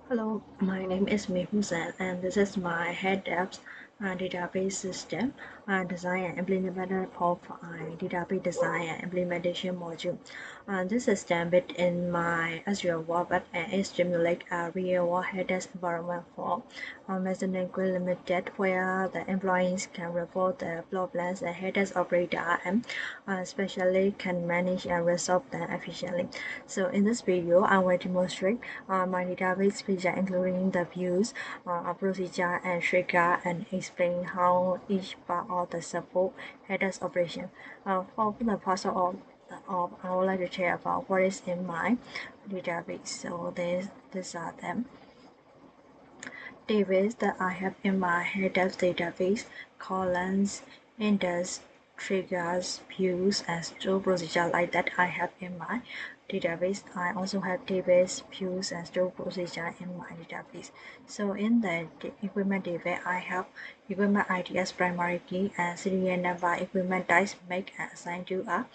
Hello, my name is Phuu and this is my Helpdesk database system design and implemented of database design and implementation module. This system built in my Azure workbench and it stimulates a real-world Helpdesk environment for MySQL Limited, where the employees can report the problems and Helpdesk operator and especially can manage and resolve them efficiently. So in this video, I will demonstrate my database feature including the views, procedure and trigger, and explain how each part of the support headers operation. For the first of I would like to share about what is in my database. So these are them. Database that I have in my headers database: columns, index, triggers, views, and store procedure like that I have in my database. I also have database, views, and store procedure in my database. So in the equipment database, I have equipment ID as primary key and serial number, equipment types, make and assign to a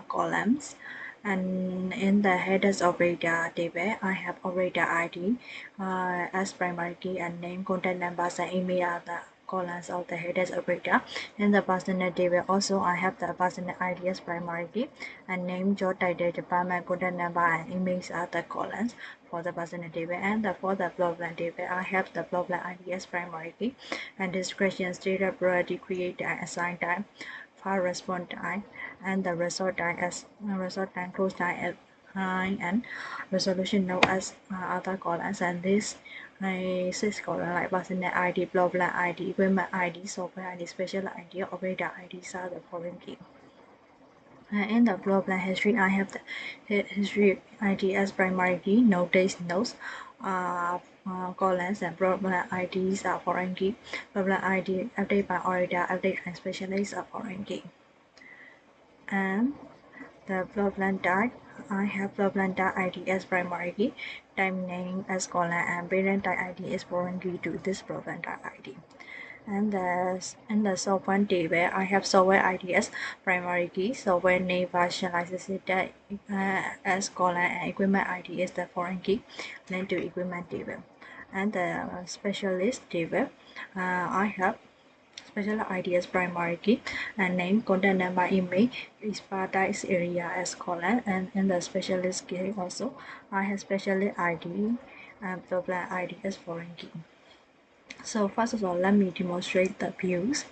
columns. And in the headers operator table, I have operator ID as primary key and name, contact numbers, and email are the columns of the headers operator. In the personnel table, also I have the personnel ID as primary key and name, job title, department, contact number, and emails are the columns for the personnel table. And for the problem table, I have the problem ID as primary key and descriptions, data, priority, create, and assign time, file response time, and the result time as result time, close time as and resolution node as other columns. And this six columns like personnel ID, problem ID, equipment ID, software ID, special ID, operator IDs are the foreign key. In the problem history, I have the history ID as primary key, node dates, nodes, columns, and problem IDs are foreign key. Problem ID update by operator, update and specialist are foreign key. And the problem type, I have problem type ID as primary key, time name as column, and parent type ID is foreign key to this problem type ID. And in the software table, I have software ID as primary key, software name, version, license data as column, and equipment ID is the foreign key linked to equipment table. And the specialist table, I have special ID as primary key and name, contact number, email, expertise area as column. And in the specialist key also, I have specialist ID and problem ID as foreign key. So first of all, let me demonstrate the views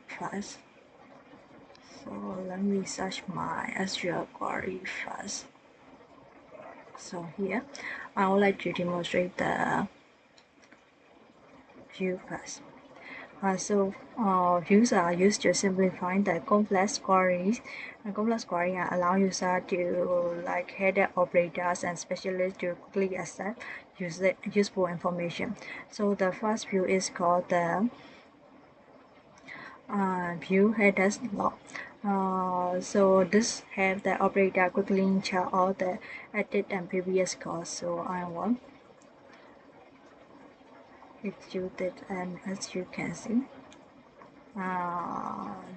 first. So let me search my SQL query first. So here, I would like to demonstrate the view first. Views are used to simplify the complex queries. Complex queries allow users to header operators and specialists to quickly access useful information. So the first view is called the view headers log. So this have the operator quickly check all the edit and previous calls. So I want execute it, and as you can see,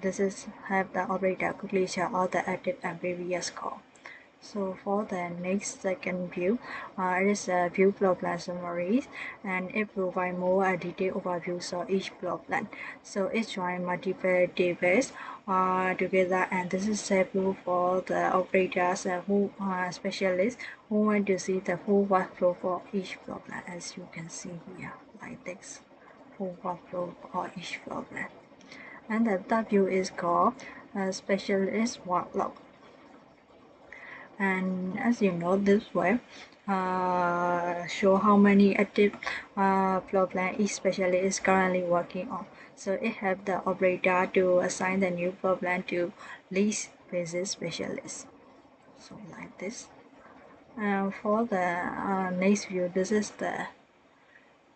this is have the operator quickly check all the active and previous call. So for the next second view, it is a view flow plan summary, and it provides more detailed overviews of each flow plan. So it joins multiple databases together, and this is helpful for the operators who are specialists who want to see the full workflow for each flow plan, as you can see here, like this, full workflow for each flow plan. And the third view is called specialist workload. And as you know, this way show how many active flow plan each specialist is currently working on. So it helps the operator to assign the new flow plan to least basis specialist. So like this. For the next view, this is the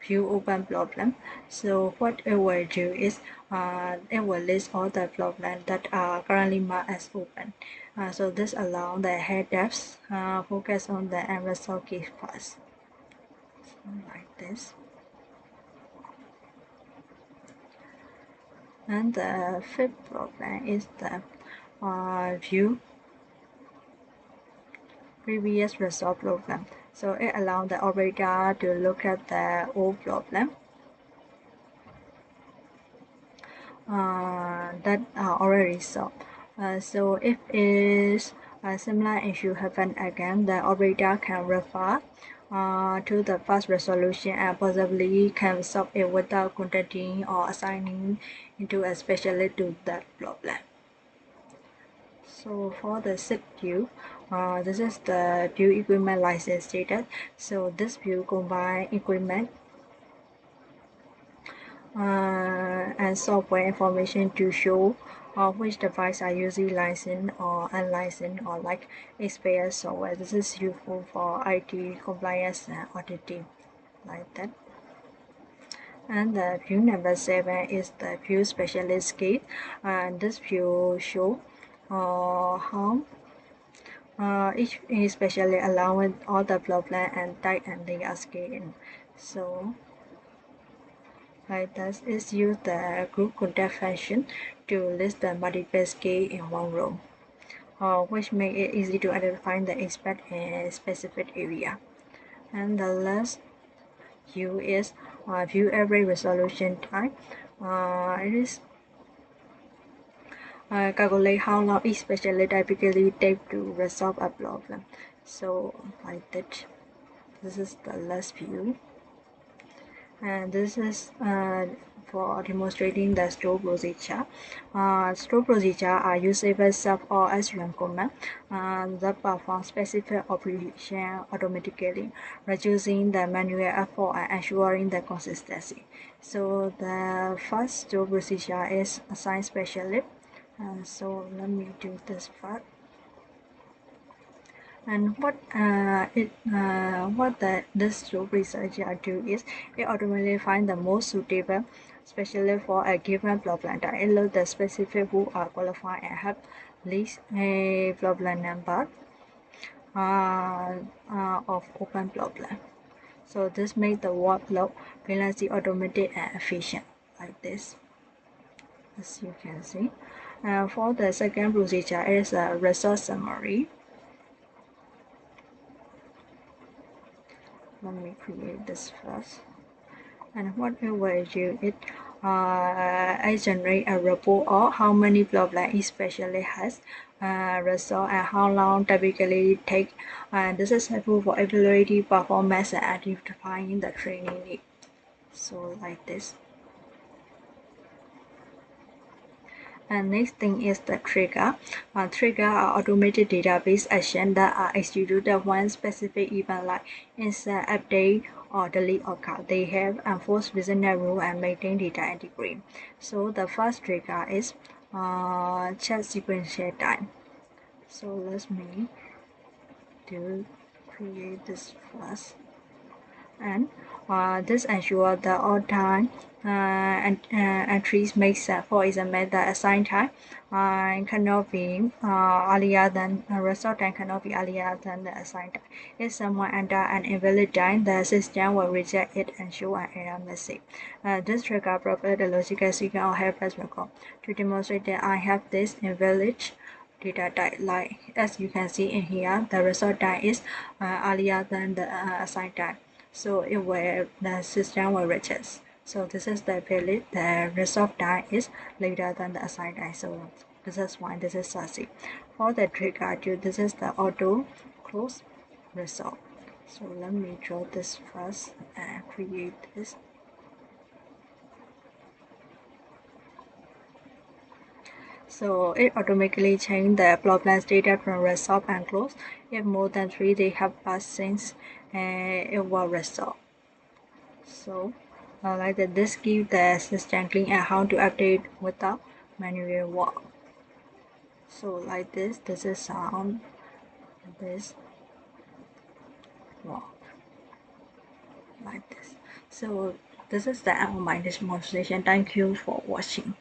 view open problem. So what it will do is it will list all the problem that are currently marked as open. So this allows the head devs focus on the unresolved case first. So like this. And the fifth problem is the view previous resolved problem. So it allows the operator to look at the old problem that are already solved. So if is a similar issue happen again, the operator can refer to the first resolution and possibly can solve it without contacting or assigning into a specialist to that problem. So for the SIP view, this is the view equipment license status. So this view combine equipment and software information to show which devices are usually licensed or unlicensed or like expired software. This is useful for IT compliance and auditing, like that. And the view number 7 is the view specialist key, and this view show how each especially allowing all the problem and type and they are scanned. So like this is use the group contact function to list the multiple key in one row, which make it easy to identify the expert in a specific area. And the last view is view every resolution time. It is calculate how long each specialist typically take to resolve a problem. So like that, this is the last view, and this is for demonstrating the store procedure. Store procedure are usable sub or SRAM command that perform specific operation automatically, reducing the manual effort and ensuring the consistency. So the first store procedure is assign specialist. So let me do this part. And what this group researcher do is it automatically find the most suitable specialist for a given problem that include the specific who are qualified and have least a problem number of open problem. So this makes the workload balanced, automated, and efficient, like this, as you can see. For the second procedure is a resource summary. Let me create this first. And what it will do is I generate a report of how many problems each specialist has resolved and how long typically take. And this is helpful for evaluating performance and identifying the training need. So like this. And next thing is the trigger. Trigger are automated database actions that are executed when specific event like insert, update, or delete occur. They have enforced reasonable rule and maintain data integrity. So the first trigger is check sequential time. So let me create this first. And this ensures that all time entries make sense. For example, the assigned time cannot be earlier than result time cannot be earlier than the assigned time. If someone enter an invalid time, the system will reject it and show an error message. This trigger provides the logical sequence or helpdesk record to demonstrate that I have this invalid data type. Like as you can see in here, the result time is earlier than the assigned time. So the system will reject. So this is the valid. The resolve time is later than the assigned time. So this is why this is succeed. For the trigger, this is the auto close resolve. So let me draw this first and create this. So it automatically changes the problem status from resolve and close. If more than 3 days have passed since it will resolve. So like that, this gives the system clean and how to update without manual work. So like this is sound this work like this. So this is the end of my demonstration. Thank you for watching.